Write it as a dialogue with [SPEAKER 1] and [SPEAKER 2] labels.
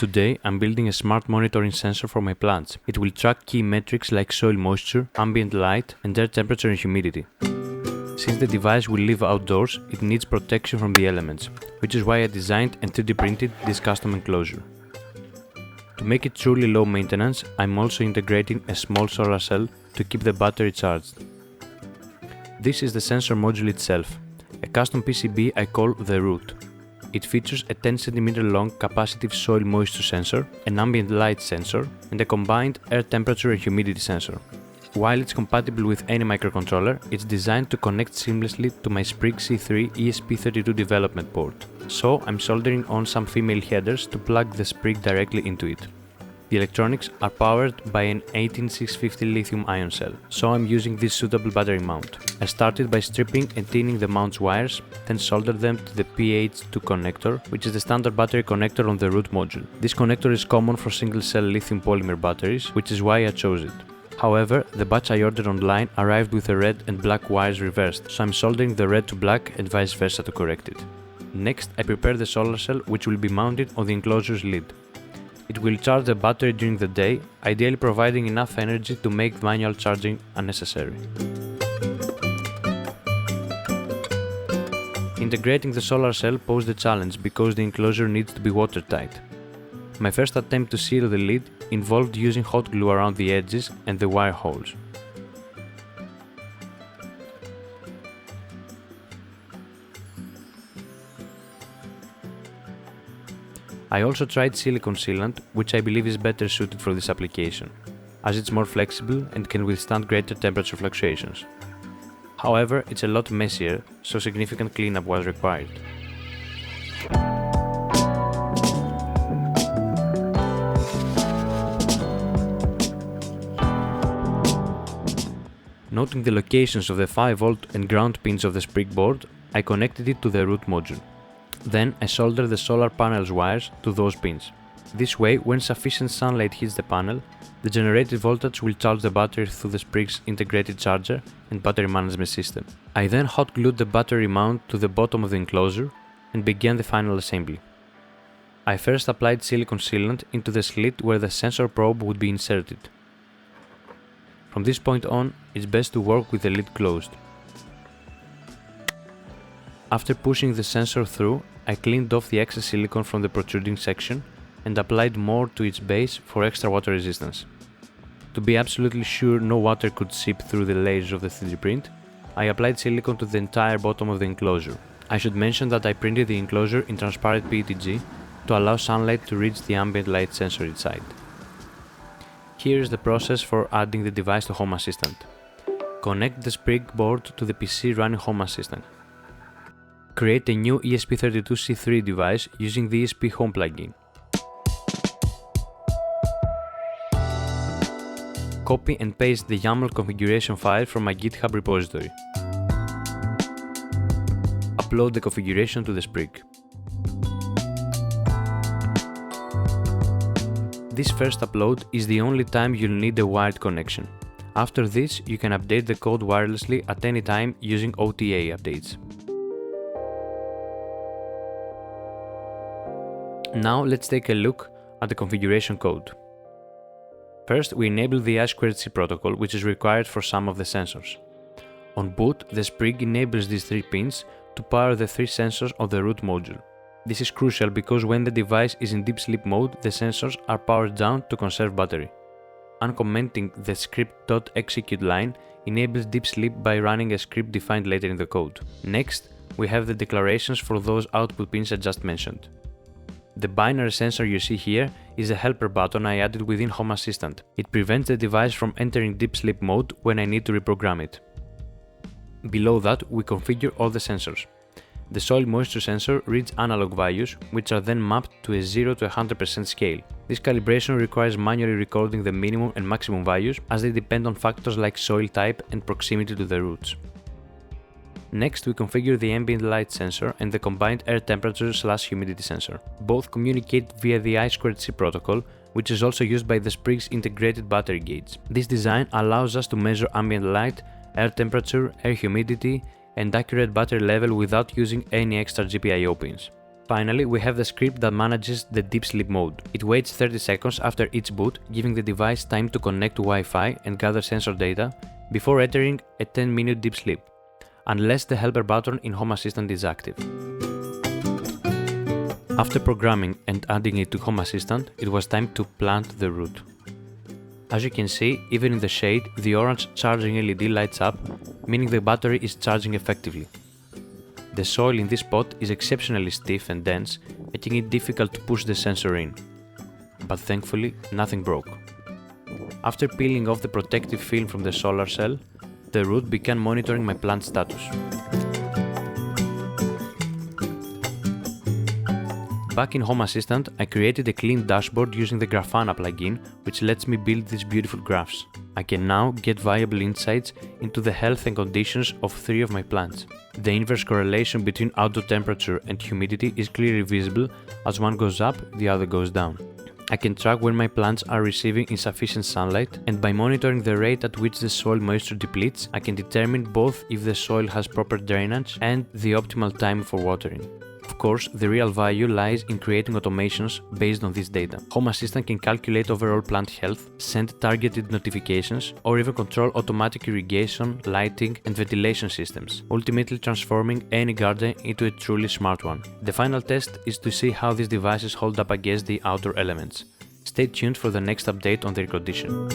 [SPEAKER 1] Today, I'm building a smart monitoring sensor for my plants. It will track key metrics like soil moisture, ambient light, and air temperature and humidity. Since the device will live outdoors, it needs protection from the elements, which is why I designed and 3D printed this custom enclosure. To make it truly low maintenance, I'm also integrating a small solar cell to keep the battery charged. This is the sensor module itself, a custom PCB I call the Root. It features a 10 cm long capacitive soil moisture sensor, an ambient light sensor, and a combined air temperature and humidity sensor. While it's compatible with any microcontroller, it's designed to connect seamlessly to my Sprig-C3 ESP32 development board. So I'm soldering on some female headers to plug the Sprig directly into it. The electronics are powered by an 18650 lithium-ion cell, so I'm using this suitable battery mount. I started by stripping and tinning the mount's wires, then soldered them to the PH2 connector, which is the standard battery connector on the Root module. This connector is common for single-cell lithium polymer batteries, which is why I chose it. However, the batch I ordered online arrived with the red and black wires reversed, so I'm soldering the red to black and vice versa to correct it. Next, I prepare the solar cell, which will be mounted on the enclosure's lid. It will charge the battery during the day, ideally providing enough energy to make manual charging unnecessary. Integrating the solar cell posed a challenge because the enclosure needs to be watertight. My first attempt to seal the lid involved using hot glue around the edges and the wire holes. I also tried silicone sealant, which I believe is better suited for this application, as it's more flexible and can withstand greater temperature fluctuations. However, it's a lot messier, so significant cleanup was required. Noting the locations of the 5V and ground pins of the Sprig board, I connected it to the Root module. Then I soldered the solar panel's wires to those pins. This way, when sufficient sunlight hits the panel, the generated voltage will charge the battery through the Sprig's integrated charger and battery management system. I then hot glued the battery mount to the bottom of the enclosure and began the final assembly. I first applied silicone sealant into the slit where the sensor probe would be inserted. From this point on, it's best to work with the lid closed. After pushing the sensor through, I cleaned off the excess silicone from the protruding section and applied more to its base for extra water resistance. To be absolutely sure no water could seep through the layers of the 3D print, I applied silicone to the entire bottom of the enclosure. I should mention that I printed the enclosure in transparent PETG to allow sunlight to reach the ambient light sensor inside. Here is the process for adding the device to Home Assistant. Connect the Sprig board to the PC running Home Assistant. Create a new ESP32C3 device using the ESPHome plugin. Copy and paste the YAML configuration file from my GitHub repository. Upload the configuration to the Sprig. This first upload is the only time you'll need a wired connection. After this, you can update the code wirelessly at any time using OTA updates. Now let's take a look at the configuration code. First, we enable the I2C protocol, which is required for some of the sensors. On boot, the Sprig enables these 3 pins to power the 3 sensors of the Root module. This is crucial because when the device is in deep sleep mode, the sensors are powered down to conserve battery. Uncommenting the script.execute line enables deep sleep by running a script defined later in the code. Next, we have the declarations for those output pins I just mentioned. The binary sensor you see here is a helper button I added within Home Assistant. It prevents the device from entering deep sleep mode when I need to reprogram it. Below that, we configure all the sensors. The soil moisture sensor reads analog values, which are then mapped to a 0 to 100% scale. This calibration requires manually recording the minimum and maximum values as they depend on factors like soil type and proximity to the roots. Next, we configure the ambient light sensor and the combined air temperature/humidity sensor. Both communicate via the I2C protocol, which is also used by the Sprig's integrated battery gauge. This design allows us to measure ambient light, air temperature, air humidity, and accurate battery level without using any extra GPIO pins. Finally, we have the script that manages the deep sleep mode. It waits 30 seconds after each boot, giving the device time to connect to Wi-Fi and gather sensor data before entering a 10-minute deep sleep, unless the helper button in Home Assistant is active. After programming and adding it to Home Assistant, it was time to plant the root. As you can see, even in the shade, the orange charging LED lights up, meaning the battery is charging effectively. The soil in this spot is exceptionally stiff and dense, making it difficult to push the sensor in. But thankfully, nothing broke. After peeling off the protective film from the solar cell, the root began monitoring my plant status. Back in Home Assistant, I created a clean dashboard using the Grafana plugin, which lets me build these beautiful graphs. I can now get viable insights into the health and conditions of 3 of my plants. The inverse correlation between outdoor temperature and humidity is clearly visible. As one goes up, the other goes down. I can track when my plants are receiving insufficient sunlight, and by monitoring the rate at which the soil moisture depletes, I can determine both if the soil has proper drainage and the optimal time for watering. Of course, the real value lies in creating automations based on this data. Home Assistant can calculate overall plant health, send targeted notifications, or even control automatic irrigation, lighting, and ventilation systems, ultimately transforming any garden into a truly smart one. The final test is to see how these devices hold up against the outdoor elements. Stay tuned for the next update on their condition.